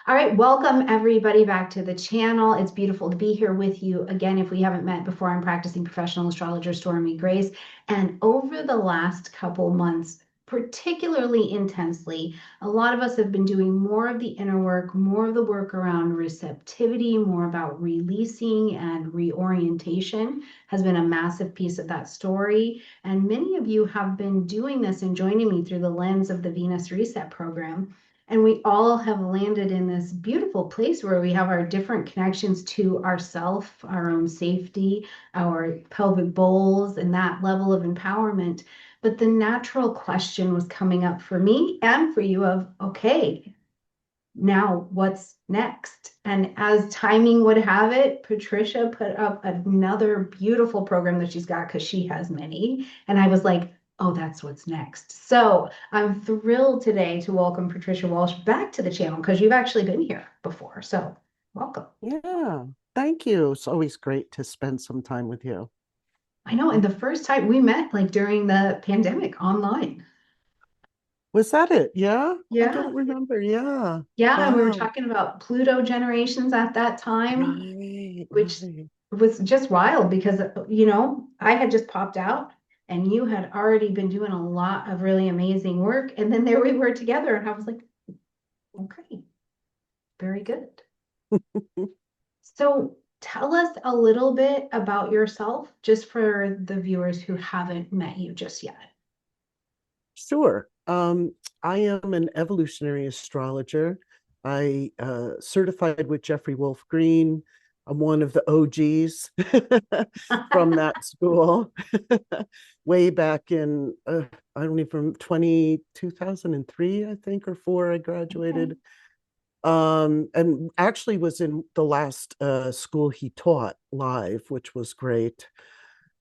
All right, welcome everybody back to the channel. It's beautiful to be here with you again. If we haven't met before, I'm practicing professional astrologer Stormie Grace. And over the last couple months, particularly intensely, a lot of us have been doing more of the inner work, more of the work around receptivity, more about releasing and reorientation has been a massive piece of that story. And many of you have been doing this and joining me through the lens of the Venus Reset program. And we all have landed in this beautiful place where we have our different connections to ourself, our own safety, our pelvic bowls, and that level of empowerment. But the natural question was coming up for me and for you of, okay, now what's next? And as timing would have it, Patricia put up another beautiful program that she's got because she has many. And I was like, oh, that's what's next. So I'm thrilled today to welcome Patricia Walsh back to the channel because you've actually been here before. So welcome. Yeah, thank you. It's always great to spend some time with you. I know. And the first time we met, like during the pandemic online. Was that it? Yeah, I Yeah. don't remember. Yeah. Yeah. And we were Wow. talking about Pluto generations at that time, Right, which right. was just wild because, I had just popped out and you had already been doing a lot of really amazing work. And then there we were together, and I was like, okay, very good. So tell us a little bit about yourself, just for the viewers who haven't met you just yet. Sure. I am an evolutionary astrologer. I certified with Jeffrey Wolf Green. I'm one of the OGs from that school way back in, I don't even, 2003, I think, or four, I Okay. graduated. And actually was in the last school he taught live, which was great.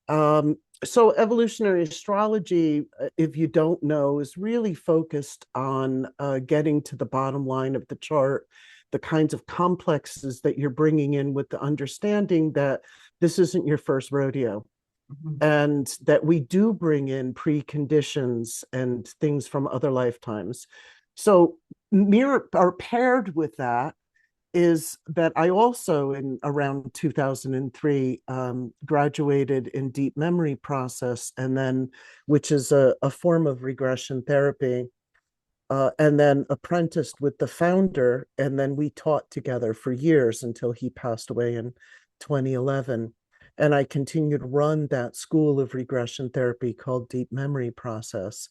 So evolutionary astrology, if you don't know, is really focused on getting to the bottom line of the chart, the kinds of complexes that you're bringing in with the understanding that this isn't your first rodeo, Mhm. and that we do bring in preconditions and things from other lifetimes. So mirror or paired with that is that I also, in around 2003, graduated in deep memory process, and then, which is a form of regression therapy, and then apprenticed with the founder, and then we taught together for years until he passed away in 2011. And I continued to run that school of regression therapy called deep memory process.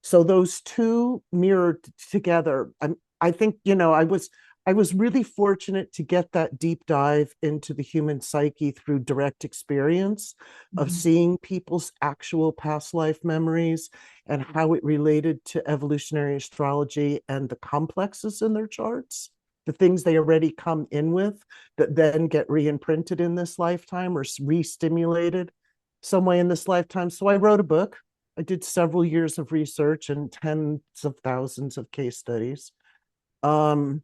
So those two mirrored together. I think, I was really fortunate to get that deep dive into the human psyche through direct experience of Mhm. seeing people's actual past life memories and how it related to evolutionary astrology and the complexes in their charts, the things they already come in with that then get re-imprinted in this lifetime or re-stimulated some way in this lifetime. So I wrote a book. I did several years of research and tens of thousands of case studies. Um,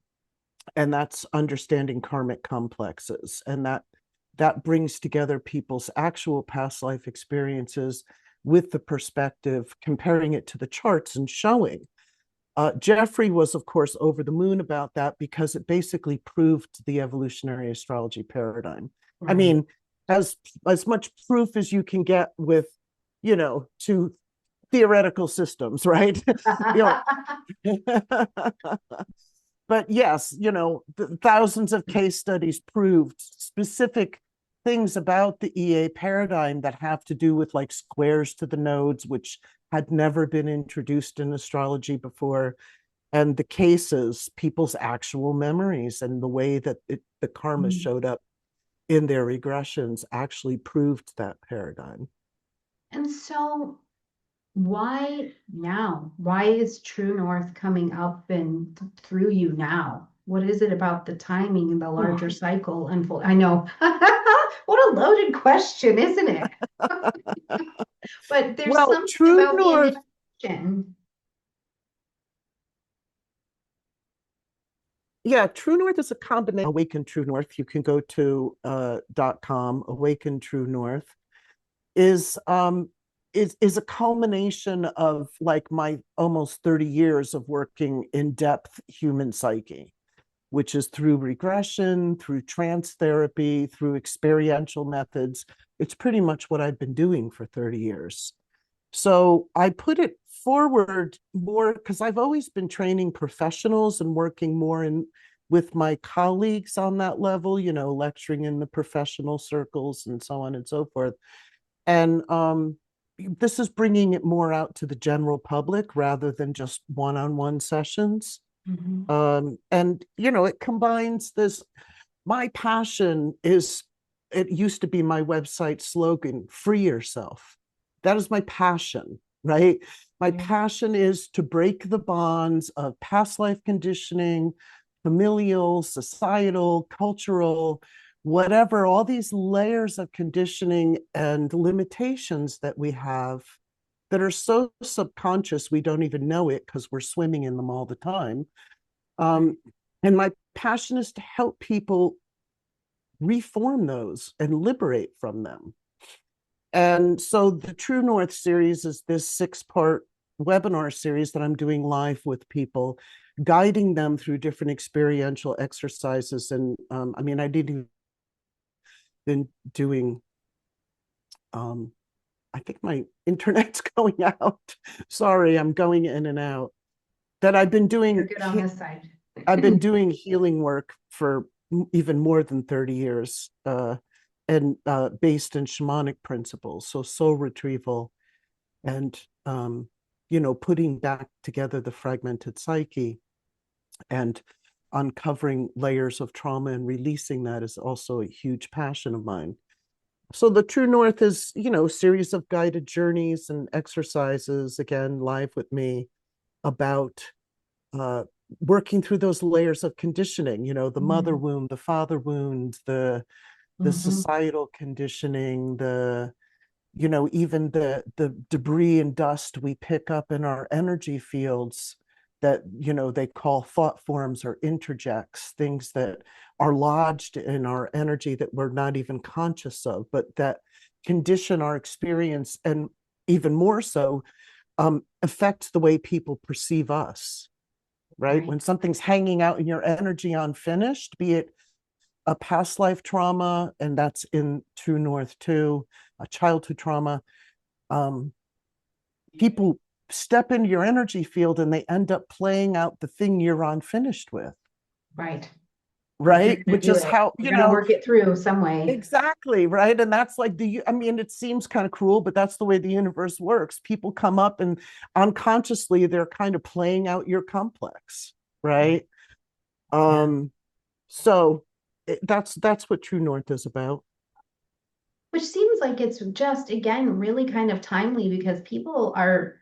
and that's understanding karmic complexes. And that brings together people's actual past life experiences with the perspective, comparing it to the charts and showing. Jeffrey was, of course, over the moon about that because it basically proved the evolutionary astrology paradigm. I Right. mean, as much proof as you can get with, two theoretical systems, right? you know, but yes, thousands of case studies proved specific things about the EA paradigm that have to do with like squares to the nodes, which had never been introduced in astrology before, and the cases, people's actual memories, and the way that the karma showed up in their regressions actually proved that paradigm. And so why now? Why is True North coming up and through you now? What is it about the timing and the larger cycle unfold? I know. What a loaded question, isn't it? But there's Well, something True about the North, initiation. yeah, True North is a combination. Awaken True North. You can go to .com. Awaken True North is is a culmination of like my almost 30 years of working in depth human psyche. which is through regression, through trance therapy, through experiential methods. It's pretty much what I've been doing for 30 years. So I put it forward more because I've always been training professionals and working more in with my colleagues on that level, lecturing in the professional circles and so on and so forth. And this is bringing it more out to the general public rather than just one-on-one sessions. Mhm. And it combines this. My passion is, it used to be my website slogan, free yourself. That is my passion, right? My Right. passion is to break the bonds of past life conditioning, familial, societal, cultural, whatever, all these layers of conditioning and limitations that we have that are so subconscious we don't even know it because we're swimming in them all the time. And my passion is to help people reform those and liberate from them. And so the True North series is this 6-part webinar series that I'm doing live with people, guiding them through different experiential exercises. And I didn't been doing, I think my internet's going out. Sorry, I'm going in and out. That I've been You're doing, good on this side. I've been doing healing work for even more than 30 years, and based in shamanic principles, so soul retrieval and putting back together the fragmented psyche and uncovering layers of trauma and releasing that is also a huge passion of mine. So the True North is, a series of guided journeys and exercises, again, live with me, about uh, working through those layers of conditioning, the mother wound, the father wound, the Mhm. societal conditioning, even the debris and dust we pick up in our energy fields that they call thought forms or interjects, things that are lodged in our energy that we're not even conscious of, but that condition our experience, and even more so affect the way people perceive us, right? Right. When something's hanging out in your energy unfinished, be it a past life trauma, and that's in True North too, a childhood trauma, um, people step into your energy field and they end up playing out the thing you're unfinished with, Right. They're right? gonna Which do is it. how, They're gonna work it through some way. exactly, right? And that's like it seems kind of cruel, but that's the way the universe works. People come up and unconsciously they're kind of playing out your complex, right? Yeah. So that's what True North is about. Which seems like it's just, again, really kind of timely because people are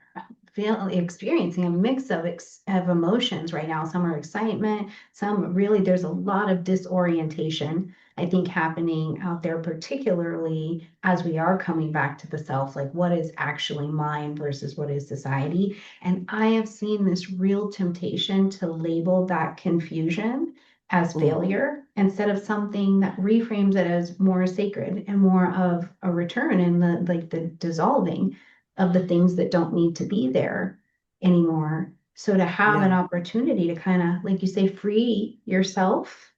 experiencing a mix of emotions right now. Some are excitement, some really, there's a lot of disorientation, I think, happening out there, particularly as we are coming back to the self, like what is actually mine versus what is society. And I have seen this real temptation to label that confusion as Mm, failure instead of something that reframes it as more sacred and more of a return and the dissolving of the things that don't need to be there anymore. So to have an yeah. opportunity to kind of, like you say, free yourself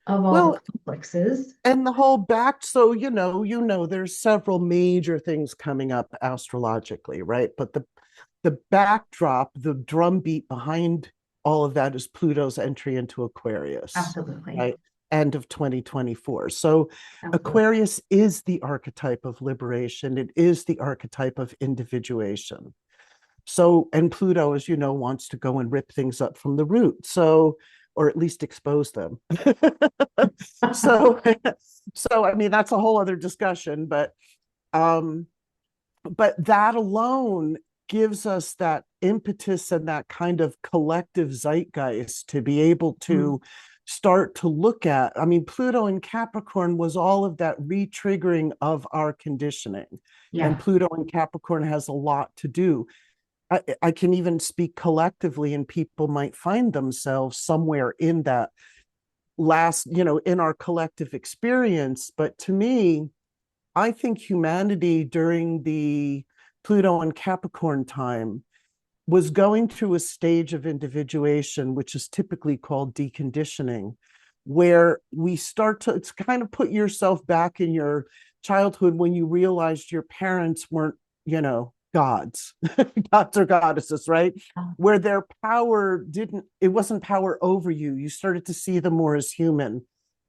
of all the Well, complexes. and the whole back, so there's several major things coming up astrologically, right? But the backdrop, the drumbeat behind all of that is Pluto's entry into Aquarius, Absolutely. right? End of 2024. So Absolutely. Aquarius is the archetype of liberation. It is the archetype of individuation. So, and Pluto, as you know, wants to go and rip things up from the root. So, or at least expose them. so, so that's a whole other discussion. Um, but that alone gives us that impetus and that kind of collective zeitgeist to be able Mm, to start to look at. Pluto in Capricorn was all of that re-triggering of our conditioning. And yeah. Pluto in Capricorn has a lot to do. I can even speak collectively, and people might find themselves somewhere in that last, in our collective experience. But to me, I think humanity during the Pluto and Capricorn time was going through a stage of individuation, which is typically called deconditioning, where we start to, it's kind of put yourself back in your childhood when you realized your parents weren't, gods, gods or goddesses, right? Where their power didn't, it wasn't power over you. You started to see them more as human.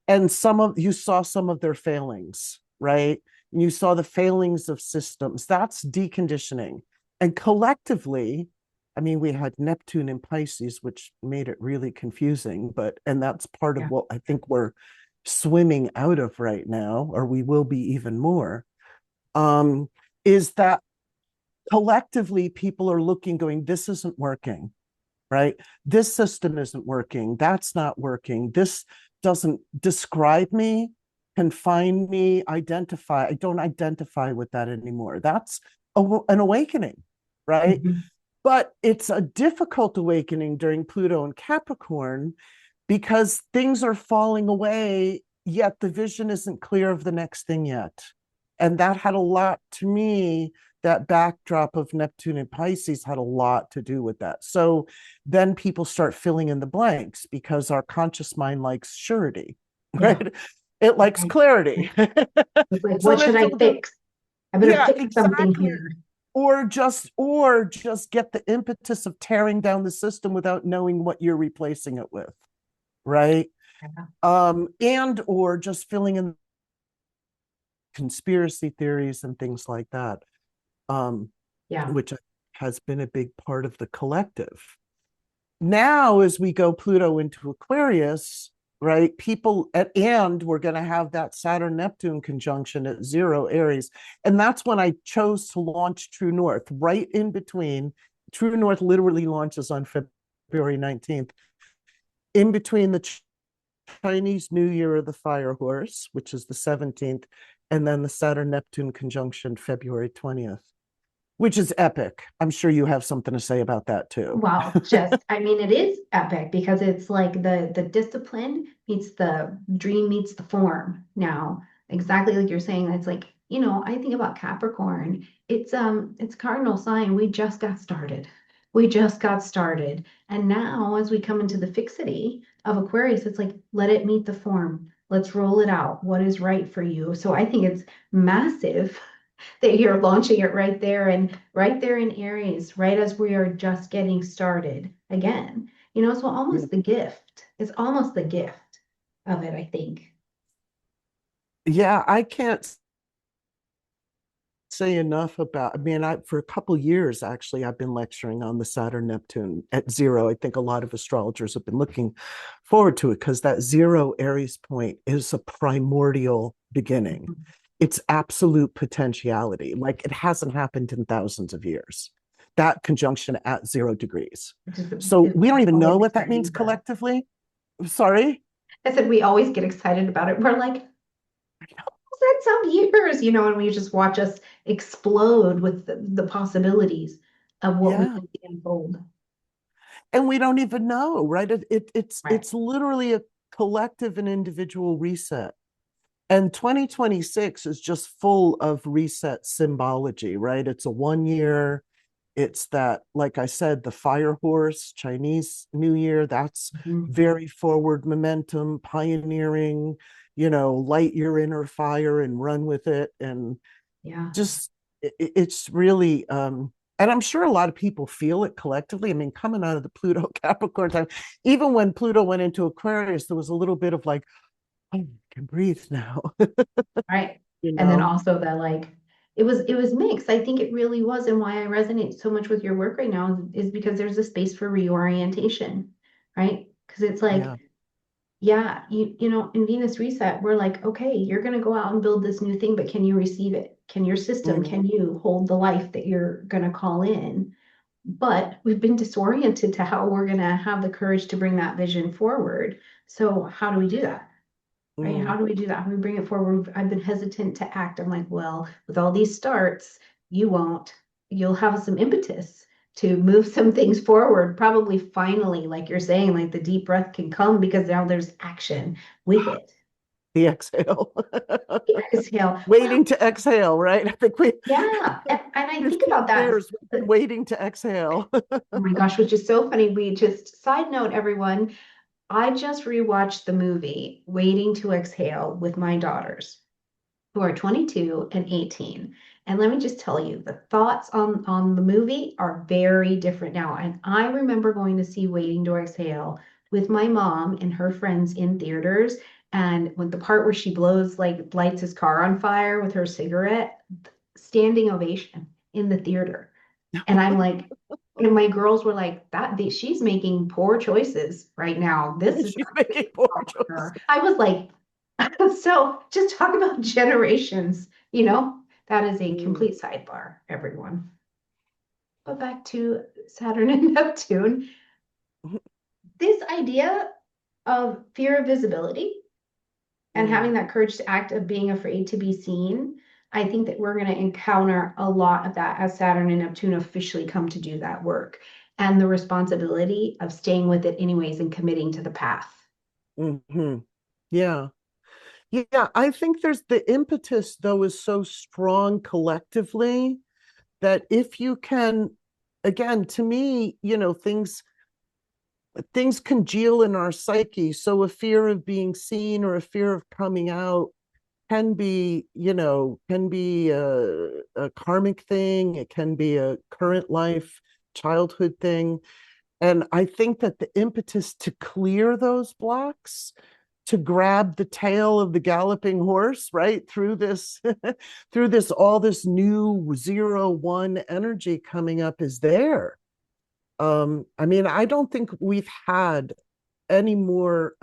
And you saw some of their failings, right? And you saw the failings of systems. That's deconditioning. And collectively, I mean, we had Neptune in Pisces, which made it really confusing, and that's part of Yeah. what I think we're swimming out of right now, or we will be even more, is that collectively people are looking, going, this isn't working, right? This system isn't working. That's not working. This doesn't describe me, confine me, identify. I don't identify with that anymore. That's an awakening, right? Mhm. But it's a difficult awakening during Pluto and Capricorn because things are falling away, yet the vision isn't clear of the next thing yet. And that had a lot, to me, that backdrop of Neptune and Pisces had a lot to do with that. So then people start filling in the blanks because our conscious mind likes surety, Yeah. right? It likes Right. clarity. It's like, So what they should I filled in, fix? I better yeah, fix something exactly. here. Or just get the impetus of tearing down the system without knowing what you're replacing it with, right? Yeah. And or just filling in conspiracy theories and things like that, um, Yeah. which has been a big part of the collective. Now, as we go Pluto into Aquarius, right? And we're going to have that Saturn Neptune conjunction at 0 Aries. And that's when I chose to launch True North, right in between. True North literally launches on February 19th, in between the Chinese New Year of the Fire Horse, which is the 17th, and then the Saturn Neptune conjunction February 20th, which is epic. I'm sure you have something to say about that too. Well, just, I mean, it is epic because it's like the discipline meets the dream meets the form now. Exactly like you're saying, it's like, I think about Capricorn. It's cardinal sign. We just got started. We just got started. And now as we come into the fixity of Aquarius, it's like, let it meet the form. Let's roll it out. What is right for you? So I think it's massive that you're launching it right there in Aries, right as we are just getting started again. So almost the gift. It's almost the gift of it, I think. Yeah, I can't say enough about, I mean, for a couple years actually I've been lecturing on the Saturn Neptune at 0. I think a lot of astrologers have been looking forward to it because that 0 Aries point is a primordial beginning. Mhm. It's absolute potentiality. Like it hasn't happened in thousands of years. That conjunction at 0 degrees. So we don't even Always know what that excited means about it. collectively. Sorry. I said we always get excited about it. We're like, said some years, and we just watch us explode with the possibilities of what we Yeah. can see unfold. And we don't even know, right? Right. It's literally a collective and individual reset. And 2026 is just full of reset symbology, right? It's a 1 year. It's that, like I said, the fire horse, Chinese New Year, that's Mhm. very forward momentum, pioneering, light your inner fire and run with it. And Yeah. just, it's really, and I'm sure a lot of people feel it collectively. I mean, coming out of the Pluto Capricorn time, even when Pluto went into Aquarius, there was a little bit of like, oh, I can breathe now, Right. you And then know? also that like it was mixed. I think it really was. And why I resonate so much with your work right now is because there's a space for reorientation, right? Because it's like, Yeah. yeah, in Venus reset, we're like, okay, you're gonna go out and build this new thing, but can you receive it? Can your system, Mm, can you hold the life that you're gonna call in? But we've been disoriented to how we're gonna have the courage to bring that vision forward. So how do we do that? Right? How mm. do we do that? How do we bring it forward? I've been hesitant to act. I'm like, well, with all these starts, you won't. You'll have some impetus to move some things forward. Probably finally, like you're saying, like the deep breath can come because now there's action with it. The exhale. Exhale. Well, Waiting to exhale, right? I think yeah. And I think 15 about that. years we've been waiting to exhale. Oh my gosh, which is so funny. We just, side note, everyone, I just rewatched the movie Waiting to Exhale with my daughters, who are 22 and 18. And let me just tell you, the thoughts on the movie are very different now. And I remember going to see Waiting to Exhale with my mom and her friends in theaters. And when the part where she blows, like lights his car on fire with her cigarette, standing ovation in the theater. And I'm like, and my girls were like, she's making poor choices right now. This is She's not making poor for choices. her. I was like, so just talk about generations, that is a Mm. complete sidebar, everyone. But back to Saturn and Neptune, this idea of fear of visibility and Mm. having that courage to act, of being afraid to be seen, I think that we're going to encounter a lot of that as Saturn and Neptune officially come to do that work, and the responsibility of staying with it anyways and committing to the path. Hmm. Yeah. Yeah. I think there's the impetus, though, is so strong collectively that if you can, again, to me, things congeal in our psyche. So a fear of being seen or a fear of coming out can be a karmic thing. It can be a current life childhood thing. And I think that the impetus to clear those blocks, to grab the tail of the galloping horse, right, through this, through this, all this new 0-1 energy coming up is there. I mean, I don't think we've had any more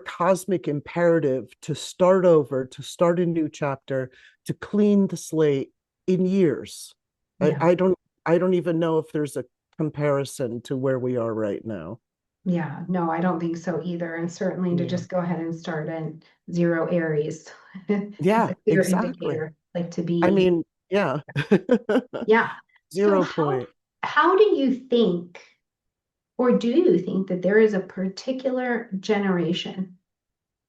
cosmic imperative to start over, to start a new chapter, to clean the slate in years. I, Yeah. I don't I don't even know if there's a comparison to where we are right now. Yeah, no, I don't think so either. And certainly to Yeah. just go ahead and start in zero Aries is Yeah, a clear exactly. indicator, like to I be, mean, yeah. yeah. So 0 point. how do you think, or do you think that there is a particular generation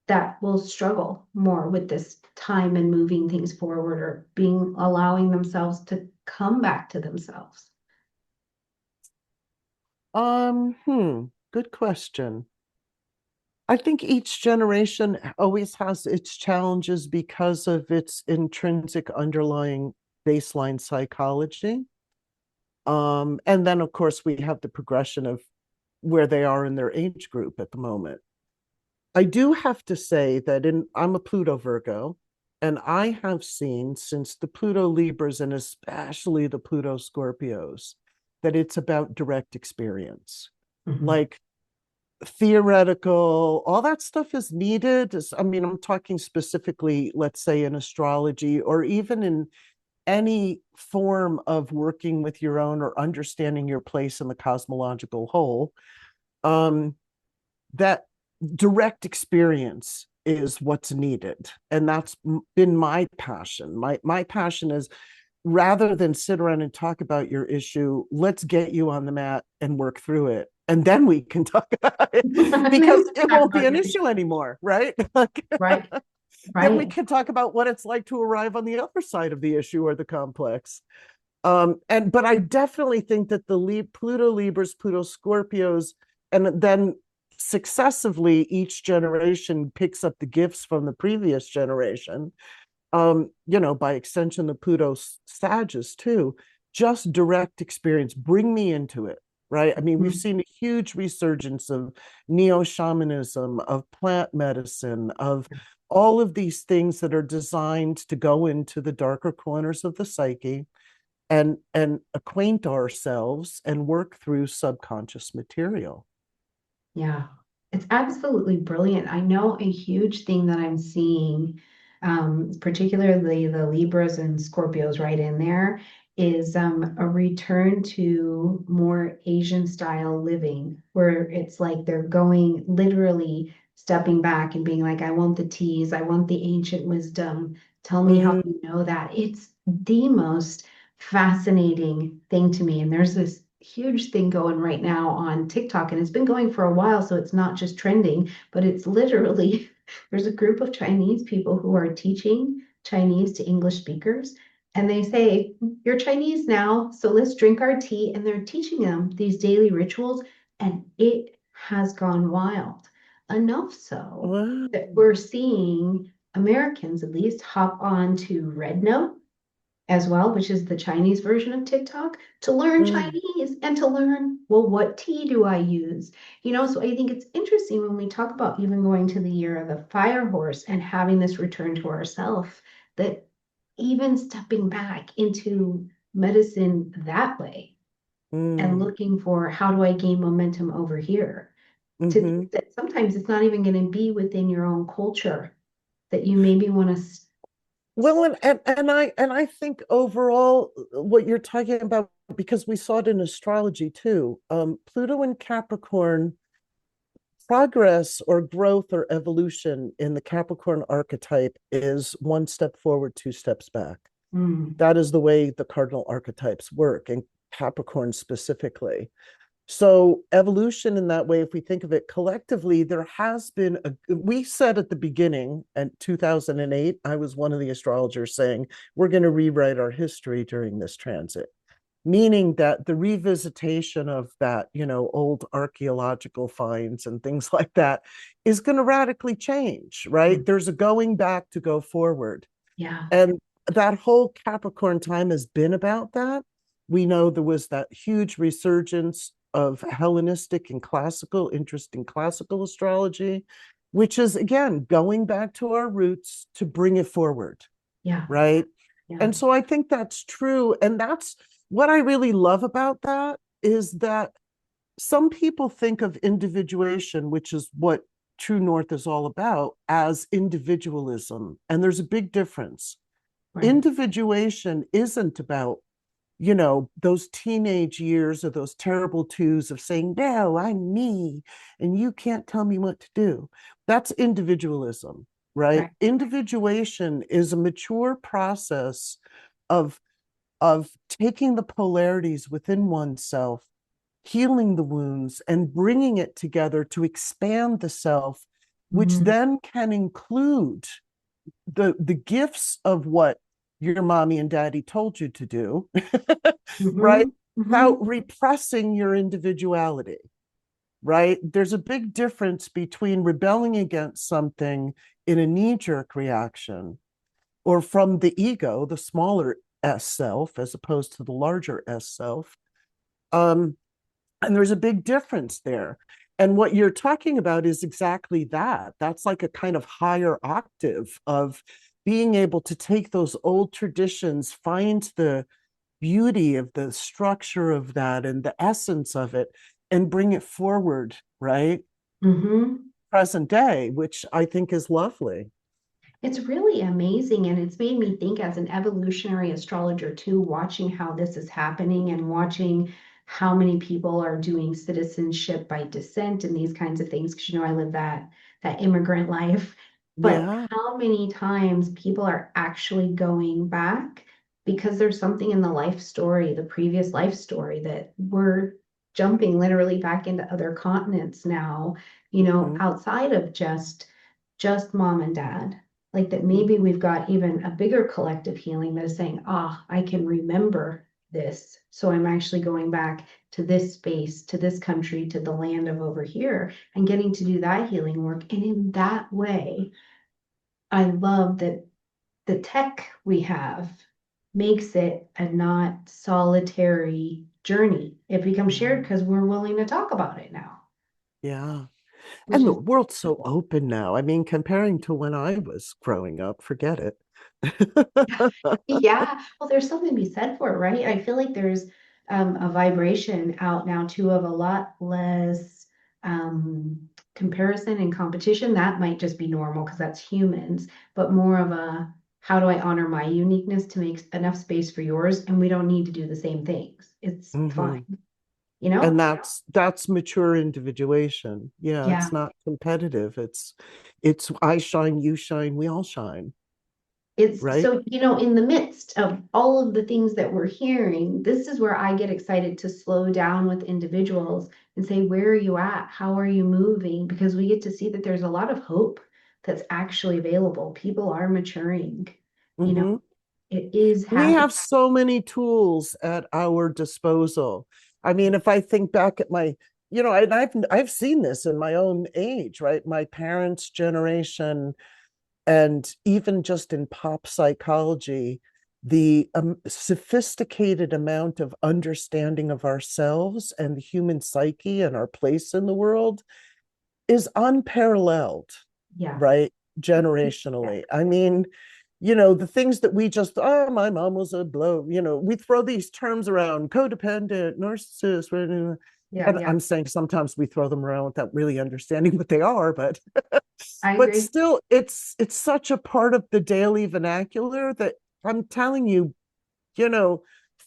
that will struggle more with this time and moving things forward, or allowing themselves to come back to themselves? Good question. I think each generation always has its challenges because of its intrinsic underlying baseline psychology. And then, of course, we have the progression of where they are in their age group at the moment. I do have to say that I'm a Pluto Virgo, and I have seen since the Pluto Libras and especially the Pluto Scorpios that it's about direct experience. Mhm. Like theoretical, all that stuff is needed. I mean, I'm talking specifically, let's say, in astrology or even in any form of working with your own or understanding your place in the cosmological whole. Um, that direct experience is what's needed, and that's been my passion. My passion is, rather than sit around and talk about your issue, let's get you on the mat and work through it, and then we can talk about it, And then because we can it talk won't be about an your issue issue. anymore, right? Like, Right, then we right. can talk about what it's like to arrive on the other side of the issue or the complex. But I definitely think that the Pluto Libras, Pluto Scorpios, and then successively each generation picks up the gifts from the previous generation. By extension, the Pluto Sagittarius too. Just direct experience. Bring me into it, right? I mean, we've Mhm. seen a huge resurgence of neo shamanism, of plant medicine, of all of these things that are designed to go into the darker corners of the psyche and acquaint ourselves and work through subconscious material. Yeah, it's absolutely brilliant. I know a huge thing that I'm seeing, particularly the Libras and Scorpios right in there, is a return to more Asian style living, where it's like they're going literally stepping back and being like, I want the teas, I want the ancient wisdom. Tell me how Mm, you know that. It's the most fascinating thing to me. And there's this huge thing going right now on TikTok, and it's been going for a while, so it's not just trending, but it's literally There's a group of Chinese people who are teaching Chinese to English speakers. And they say, you're Chinese now, so let's drink our tea. And they're teaching them these daily rituals. And it has gone wild. Enough so Wow. that we're seeing Americans at least hop on to Red Note as well, which is the Chinese version of TikTok, to learn Mm, Chinese and to learn, well, what tea do I use? So I think it's interesting when we talk about even going to the year of the fire horse and having this return to ourself, that even stepping back into medicine that way and mm, looking for how do I gain momentum over here, to hmm. think that sometimes it's not even going to be within your own culture, that you maybe want to. Well, and I think overall, what you're talking about, because we saw it in astrology too, Pluto and Capricorn, progress or growth or evolution in the Capricorn archetype is one step forward, two steps back. Mm, That is the way the cardinal archetypes work, and Capricorn specifically. So evolution in that way, if we think of it collectively, there has been we said at the beginning in 2008, I was one of the astrologers saying, we're going to rewrite our history during this transit, meaning that the revisitation of that, old archaeological finds and things like that is going to radically change, right? mm, There's a going back to go forward. yeah. And that whole Capricorn time has been about that. We know there was that huge resurgence of Hellenistic and classical interest in classical astrology, which is, again, going back to our roots to bring it forward, Yeah. right? Yeah. And so I think that's true. And that's what I really love about that is that some people think of individuation, which is what True North is all about, as individualism. And there's a big difference. Right. Individuation isn't about, those teenage years or those terrible twos of saying, no, I'm me and you can't tell me what to do. That's individualism, right? Right. Individuation is a mature process of of taking the polarities within oneself, healing the wounds, and bringing it together to expand the self, which Mm-hmm. then can include the gifts of what your mommy and daddy told you to do, right? Mm-hmm. Mm-hmm. Without repressing your individuality, right? There's a big difference between rebelling against something in a knee-jerk reaction or from the ego, the smaller S self, as opposed to the larger S self. Um, and there's a big difference there. And what you're talking about is exactly that. That's like a kind of higher octave of being able to take those old traditions, find the beauty of the structure of that and the essence of it, and bring it forward, right? Mm-hmm. Present day, which I think is lovely. It's really amazing. And it's made me think as an evolutionary astrologer too, watching how this is happening and watching how many people are doing citizenship by descent and these kinds of things. Because I live that immigrant life. But Yeah. how many times people are actually going back because there's something in the life story, the previous life story, that we're jumping literally back into other continents now, Mhm. outside of just mom and dad, like that maybe we've got even a bigger collective healing that is saying, I can remember this. So I'm actually going back to this space, to this country, to the land of over here, and getting to do that healing work. And in that way, I love that the tech we have makes it a not solitary journey. It becomes shared Yeah. because we're willing to talk about it now, Yeah. which And the is. world's so open now. I mean, comparing to when I was growing up, forget it. Yeah, well, there's something to be said for it, right? I feel like there's a vibration out now too of a lot less comparison and competition. That might just be normal because that's humans, but more of a how do I honor my uniqueness to make enough space for yours? And we don't need to do the same things. It's Hmm. fine, you know? And that's mature individuation. Yeah, Yeah. it's not competitive. It's I shine, you shine, we all shine, It's right? so, in the midst of all of the things that we're hearing, this is where I get excited to slow down with individuals and say, where are you at? How are you moving? Because we get to see that there's a lot of hope that's actually available. People are maturing, you know, Hmm. it is We happening. have so many tools at our disposal. I mean, if I think back at my, and I've seen this in my own age, right? My parents' generation, and even just in pop psychology, the sophisticated amount of understanding of ourselves and the human psyche and our place in the world is unparalleled, Yeah. right? Yeah. Generationally. I mean, the things that we just, oh, my mom was a blow, we throw these terms around, codependent, narcissist, Yeah. and Yeah. I'm saying sometimes we throw them around without really understanding what they are, but I but agree. still it's such a part of the daily vernacular that I'm telling you, you know,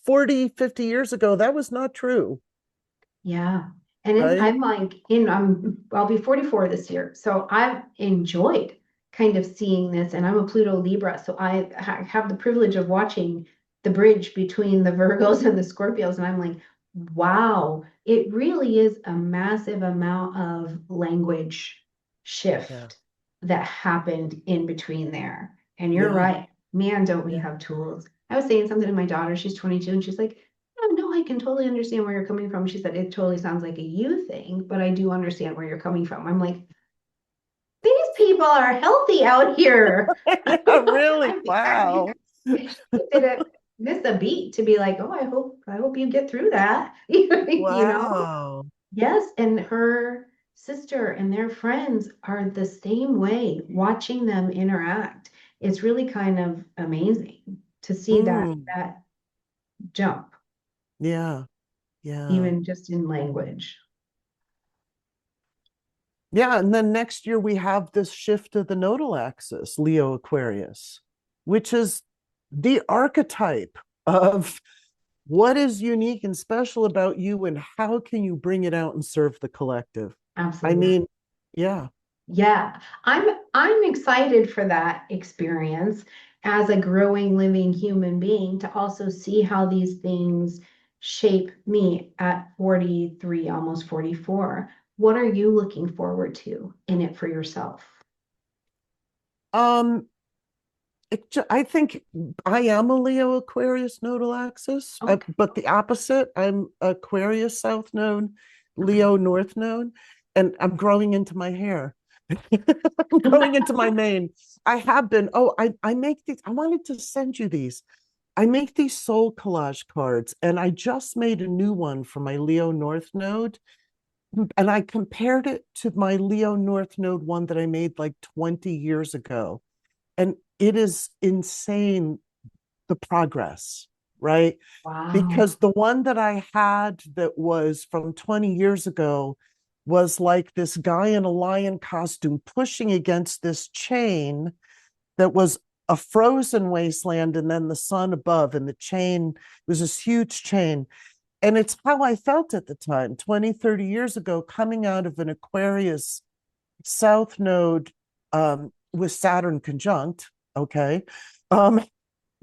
40, 50 years ago, that was not true, Yeah. And right? I'm like I'll be 44 this year. So I've enjoyed kind of seeing this, and I'm a Pluto Libra. So I have the privilege of watching the bridge between the Virgos and the Scorpios. And I'm like, wow, it really is a massive amount of language Yeah. shift that happened in between there. And you're Yeah. right. Man, don't we Yeah. have tools? I was saying something to my daughter, she's 22, and she's like, oh, no, I can totally understand where you're coming from. She said, it totally sounds like a you thing, but I do understand where you're coming from. I'm like, these people are healthy out here. Yeah, really. I mean, Wow. she didn't miss a beat to be like, oh, I hope you get through that. You know? Wow. Yes. And her sister and their friends are the same way, watching them interact. It's really kind of amazing to see that Mm, that jump, yeah. Yeah. even just in language. Yeah. And then next year we have this shift of the nodal axis, Leo Aquarius, which is the archetype of what is unique and special about you and how can you bring it out and serve the collective. I Absolutely. mean, yeah. Yeah, I'm excited for that experience as a growing living human being to also see how these things shape me at 43, almost 44. What are you looking forward to in it for yourself? um I think I am a Leo Aquarius nodal axis, Okay. but the opposite. I'm Aquarius South Node, Okay. Leo North Node, and I'm growing into my hair. I'm growing into my mane. I have been. Oh, I make these. I wanted to send you these. I make these soul collage cards, and I just made a new one for my Leo North Node, and I compared it to my Leo North Node one that I made like 20 years ago. And it is insane the progress, right? Wow. Because the one that I had that was from 20 years ago was like this guy in a lion costume pushing against this chain that was a frozen wasteland and then the sun above, and the chain was this huge chain. And it's how I felt at the time, 20, 30 years ago, coming out of an Aquarius South Node with Saturn conjunct. Okay. Um,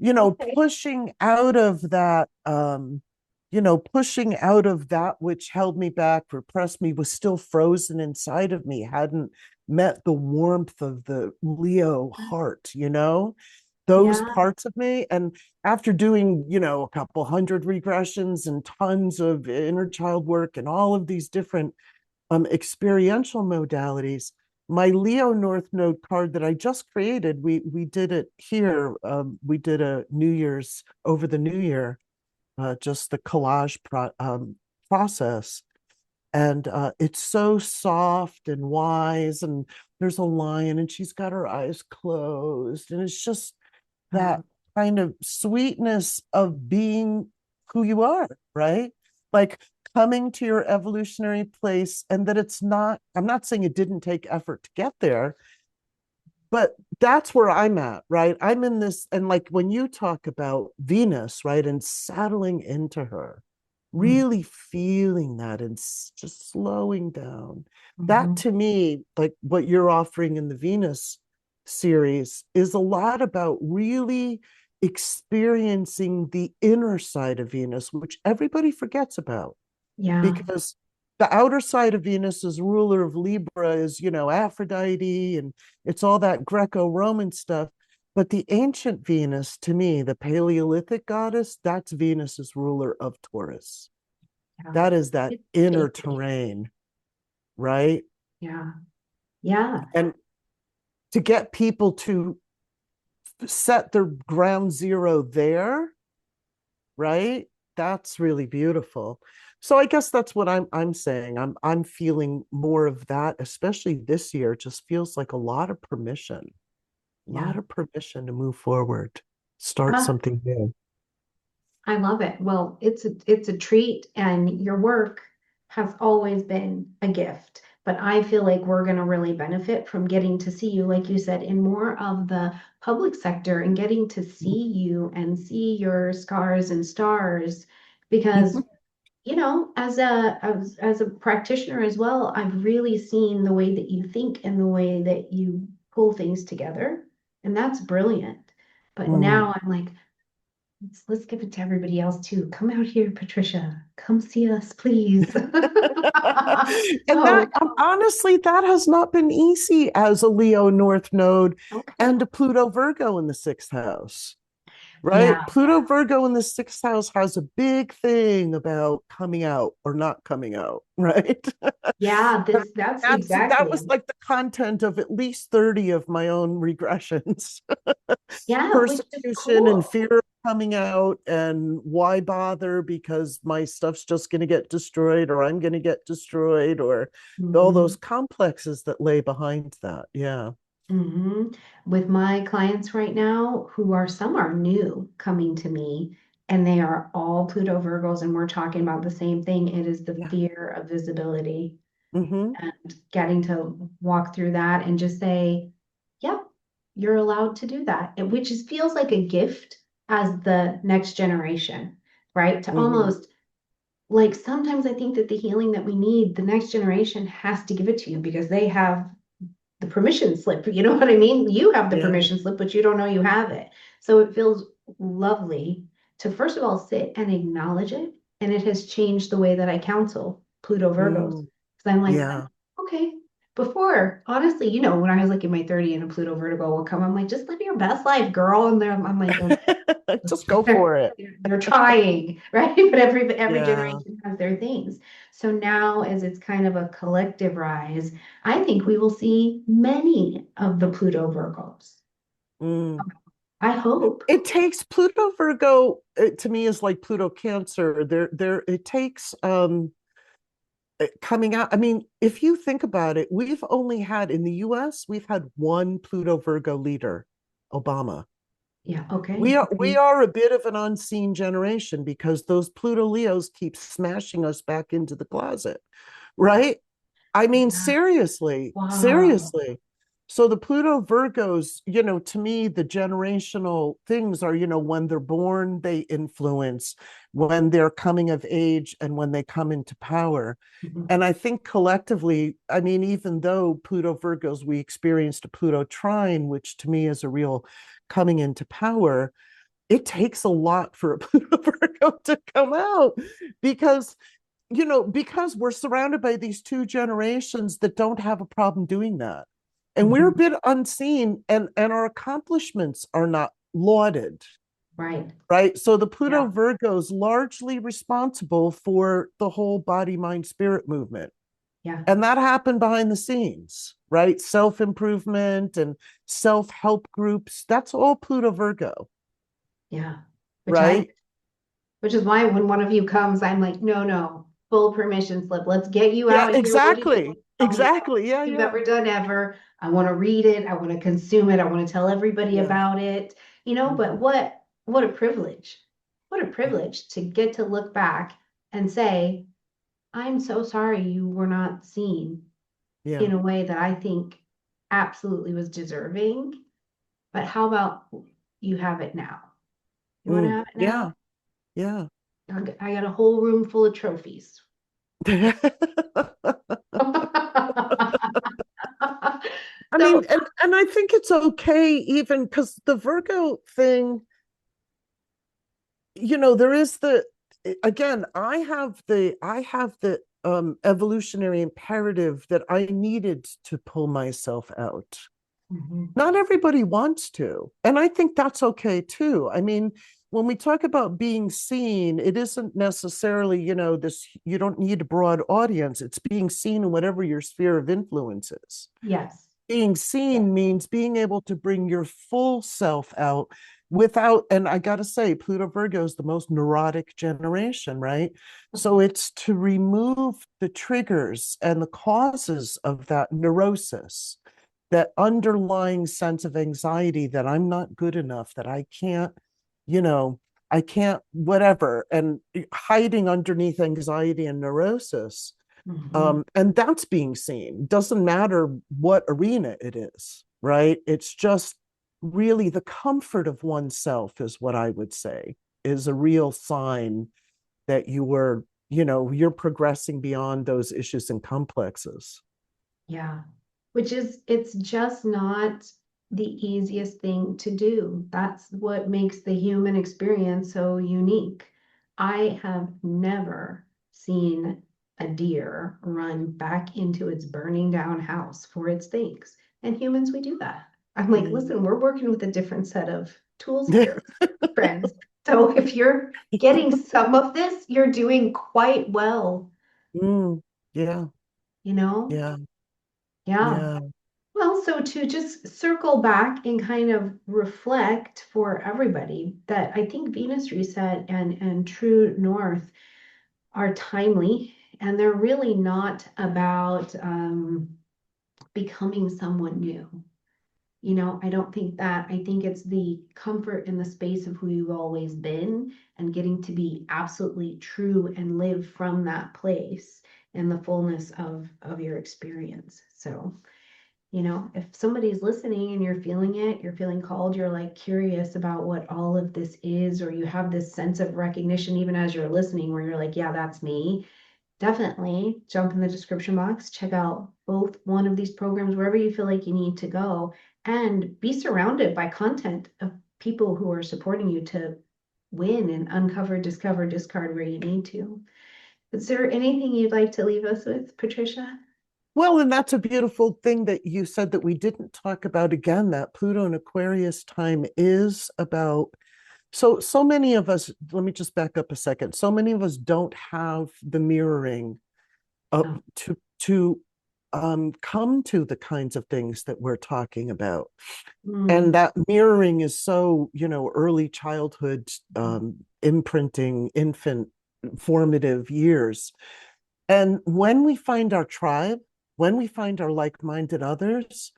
Okay. pushing out of that, pushing out of that which held me back, repressed me, was still frozen inside of me, hadn't met the warmth of the Leo heart, those Yeah. parts of me. And after doing, a couple hundred regressions and tons of inner child work and all of these different experiential modalities, my Leo North Node card that I just created, we did it here. We did a New Year's over the New Year, just the collage process, and it's so soft and wise. And there's a lion, and she's got her eyes closed, and it's just that Um, kind of sweetness of being who you are, right? Like coming to your evolutionary place, and that it's not, I'm not saying it didn't take effort to get there, but that's where I'm at, right? I'm in this, and like when you talk about Venus, right, and settling into her, mm, really feeling that and just slowing down. That mhm. to me, like what you're offering in the Venus series, is a lot about really experiencing the inner side of Venus, which everybody forgets about Yeah. because the outer side of Venus is ruler of Libra is, Aphrodite, and it's all that Greco-Roman stuff. But the ancient Venus, to me, the Paleolithic goddess, that's Venus's ruler of Taurus. Yeah. That is that It's inner sacred. terrain, right? Yeah. Yeah. And to get people to set their ground zero there, right? That's really beautiful. So I guess that's what I'm saying. I'm feeling more of that, especially this year. It just feels like a lot of permission, a Yeah. lot of permission to move forward, start Ah, something new. I love it. Well, it's a treat, and your work has always been a gift. But I feel like we're going to really benefit from getting to see you, like you said, in more of the public sector and getting to see you and see your scars and stars. Because, as a practitioner as well, I've really seen the way that you think and the way that you pull things together, and that's brilliant. But Mm. now I'm like, let's give it to everybody else too. Come out here, Patricia. Come see us, please. And So, honestly, that has not been easy as a Leo North Node okay. and a Pluto Virgo in the sixth house. Right? Yeah. Pluto Virgo in the sixth house has a big thing about coming out or not coming out, right? Yeah, that's That was exactly. like the content of at least 30 of my own regressions. Yeah, which is Persecution and cool. fear of coming out, and why bother because my stuff's just going to get destroyed, or I'm going to get destroyed, or all Hmm. those complexes that lay behind that. Yeah. Hmm. With my clients right now, who are some are new coming to me, and they are all Pluto Virgos, and we're talking about the same thing. It is the Yeah. fear of visibility Mm-hmm. and getting to walk through that and just say, yep, you're allowed to do that, which is feels like a gift as the next generation, right? To Mm-hmm. almost like sometimes I think that the healing that we need, the next generation has to give it to you because they have the permission slip. You know what I mean? You have the Yeah. permission slip, but you don't know you have it. So it feels lovely to first of all sit and acknowledge it. And it has changed the way that I counsel Pluto Virgos. Mm. Because I'm like, Yeah. okay. Before, honestly, when I was like in my 30 and a Pluto Virgo will come, I'm like, just live your best life, girl. And then I'm like, oh, Just go they're, for it. they're trying, right? But every Yeah. generation has their things. So now, as it's kind of a collective rise, I think we will see many of the Pluto Virgos. Mm. I hope. It takes Pluto Virgo, to me is like Pluto Cancer. It takes coming out. I mean, if you think about it, we've only had in the US, we've had one Pluto Virgo leader, Obama. Yeah, okay. We are a bit of an unseen generation because those Pluto Leos keep smashing us back into the closet, right? I mean, Yeah. seriously, Wow. seriously. So the Pluto Virgos, to me, the generational things are, when they're born, they influence, when they're coming of age, and when they come into power. Mhm. And I think collectively, I mean, even though Pluto Virgos, we experienced a Pluto trine, which to me is a real coming into power, it takes a lot for a Pluto Virgo to come out because because we're surrounded by these two generations that don't have a problem doing that. And we're a Mhm. bit unseen, and our accomplishments are not lauded, Right. right? So the Yeah. Pluto Virgo is largely responsible for the whole body, mind, spirit movement. Yeah. And that happened behind the scenes, right? Self improvement and self help groups. That's all Pluto Virgo, Yeah. Which I right? which is why when one of you comes, I'm like, no, no, full permission slip. Let's get you Yeah, out here. What do you exactly. tell me Exactly. Yeah, you've yeah. ever done ever? I want to read it. I want to consume it. I want to tell everybody Yeah. about it. But Mhm. what a privilege. What a Yeah. privilege to get to look back and say, I'm so sorry you were not seen Yeah. in a way that I think absolutely was deserving. But how about you have it now? You want to have it now? Yeah. Yeah. I got a whole room full of trophies. I So, mean, and I think it's okay even because the Virgo thing, there is again, I have the evolutionary imperative that I needed to pull myself out. Mhm. Not everybody wants to. And I think that's okay too. I mean, when we talk about being seen, it isn't necessarily, this, you don't need a broad audience. It's being seen in whatever your sphere of influence is. Yes. Being Yeah. seen means being able to bring your full self out without, and I got to say, Pluto Virgo is the most neurotic generation, right? So it's to remove the triggers and the causes of that neurosis, that underlying sense of anxiety that I'm not good enough, that I can't, you know, I can't, whatever, and hiding underneath anxiety and neurosis. Mhm. And that's being seen. Doesn't matter what arena it is, right? It's just really the comfort of oneself is what I would say is a real sign that you're progressing beyond those issues and complexes. Yeah. Which is, it's just not the easiest thing to do. That's what makes the human experience so unique. I have never seen a deer run back into its burning down house for its things. And humans, we do that. I'm like, Mm. listen, we're working with a different set of tools here, friends. So if you're getting some of this, you're doing quite well, Mm, yeah, you know? yeah, Yeah. yeah. Well, so to just circle back and kind of reflect for everybody that I think Venus reset and True North are timely, and they're really not about becoming someone new. I don't think that. I think it's the comfort in the space of who you've always been and getting to be absolutely true and live from that place in the fullness of your experience. So if somebody's listening and you're feeling it, you're feeling called, you're like curious about what all of this is, or you have this sense of recognition even as you're listening, where you're like, yeah, that's me. Definitely jump in the description box, check out both one of these programs wherever you feel like you need to go, and be surrounded by content of people who are supporting you to win and uncover, discover, discard where you need to. Is there anything you'd like to leave us with, Patricia? Well, and that's a beautiful thing that you said that we didn't talk about again, that Pluto and Aquarius time is about. So many of us, let me just back up a second. So many of us don't have the mirroring up Oh. to come to the kinds of things that we're talking about. And Mm. that mirroring is so, early childhood, imprinting, infant, formative years. And when we find our tribe, when we find our like-minded others,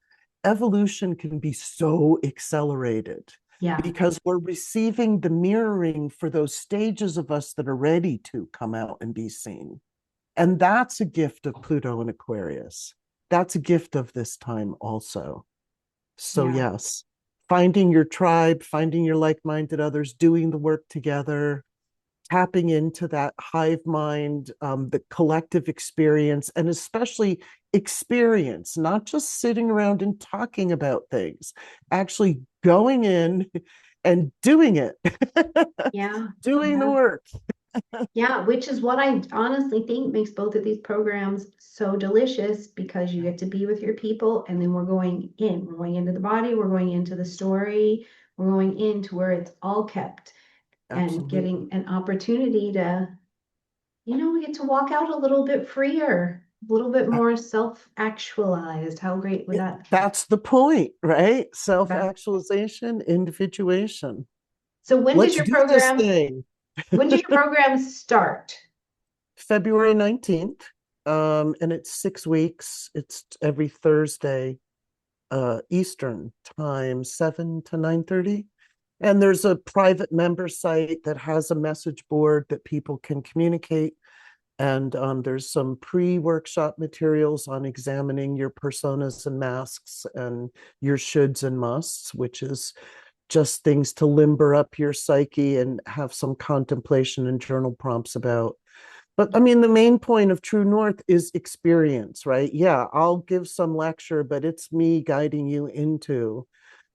evolution can be so accelerated Yeah. because we're receiving the mirroring for those stages of us that are ready to come out and be seen. And that's a gift of Pluto and Aquarius. That's a gift of this time also. So, Yeah. yes, finding your tribe, finding your like-minded others, doing the work together, tapping into that hive mind, the collective experience, and especially experience, not just sitting around and talking about things, actually going in and doing it, Yeah. doing the Yeah. work. Yeah, which is what I honestly think makes both of these programs so delicious, because you get to be with your people, and then we're going in. We're going into the body, we're going into the story, we're going into where it's all kept, and Absolutely. getting an opportunity to, we get to walk out a little bit freer, a little bit more self-actualized. How great would that be? That's the point, right? That, Self-actualization, individuation. so when does Let's your do this program, thing. when does your program start? February 19th. And it's 6 weeks. It's every Thursday, Eastern time, 7 to 9:30. And there's a private member site that has a message board that people can communicate. And there's some pre-workshop materials on examining your personas and masks and your shoulds and musts, which is just things to limber up your psyche and have some contemplation and journal prompts about. But I mean, the main point of True North is experience, right? Yeah, I'll give some lecture, but it's me guiding you into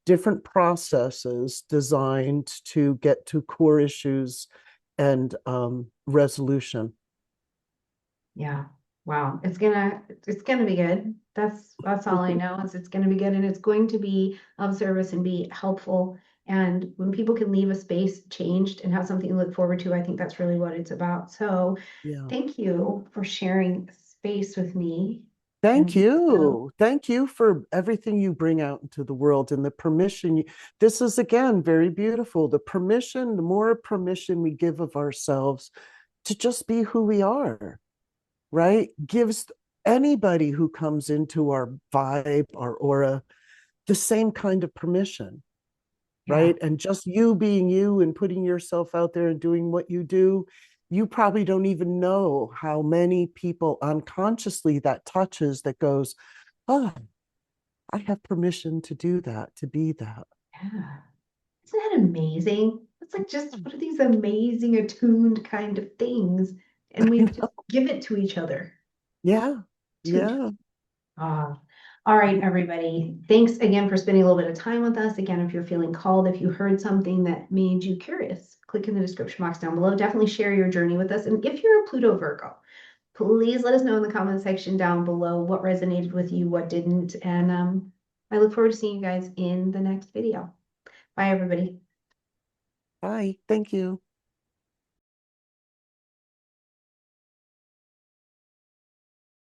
different processes designed to get to core issues and resolution. Yeah. Wow, it's gonna be good. That's all I know is it's gonna be good and it's going to be of service and be helpful. And when people can leave a space changed and have something to look forward to, I think that's really what it's about. So Yeah. thank you for sharing space with me. Thank And so you. Thank you for everything you bring out into the world and the permission. This is again very beautiful. The permission, the more permission we give of ourselves to just be who we are, right? Gives anybody who comes into our vibe, our aura, the same kind of permission, yeah, right? And just you being you and putting yourself out there and doing what you do, you probably don't even know how many people unconsciously that touches that goes, oh, I have permission to do that, to be that. yeah. Isn't that amazing? It's like just what are these amazing attuned kind of things? And we just give it to each other. Yeah, To each yeah. Ah, all right, everybody. Thanks again for spending a little bit of time with us. Again, if you're feeling called, if you heard something that made you curious, click in the description box down below. Definitely share your journey with us. And if you're a Pluto Virgo, please let us know in the comment section down below what resonated with you, what didn't. And I look forward to seeing you guys in the next video. Bye, everybody. Bye. Thank you.